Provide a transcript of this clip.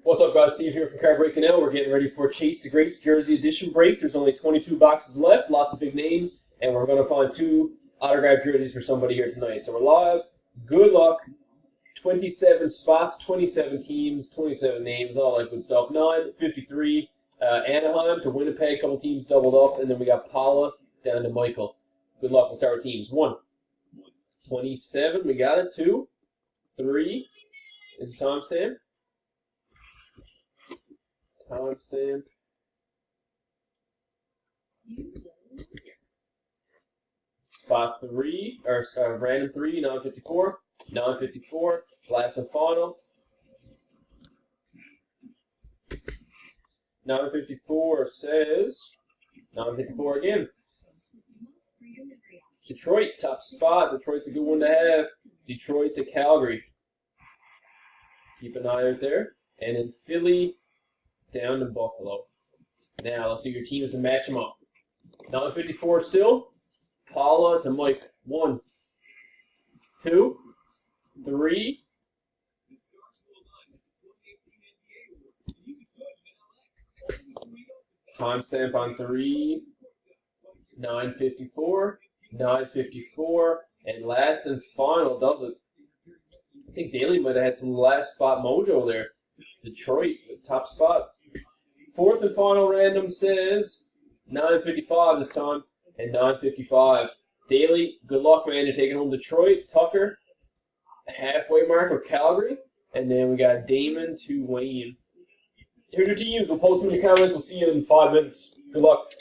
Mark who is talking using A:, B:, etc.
A: What's up, guys? Steve here from Card Breaking Out. We're getting ready for Chase the Greats Jersey Edition break. There's only 22 boxes left, lots of big names, and we're going to find 2 autographed jerseys for somebody here tonight. So we're live. Good luck. 27 spots, 27 teams, 27 names, all that good stuff. 953 Anaheim to Winnipeg. A couple teams doubled up, and then we got Paula down to Michael. Good luck. We'll start with teams. 1, 27. We got it. 2, 3. Is the timestamp? Timestamp. Spot 3, or random 3, 954. 954. Last and final. 954 says 954 again. Detroit, top spot. Detroit's a good one to have. Detroit to Calgary. Keep an eye out there. And in Philly, down to Buffalo. Now, let's do your teams to match them up. 954 still. Paula to Mike. 1, 2, 3. Timestamp on 3. 954. 954. And last and final does it. I think Daly might have had some last spot mojo there. Detroit, top spot. 4th and final random says 955 this time, and 955. Daly, good luck, man. You're taking home Detroit. Tucker, halfway mark with Calgary. And then we got Damon to Wayne. Here's your teams. We'll post them in the comments. We'll see you in 5 minutes. Good luck.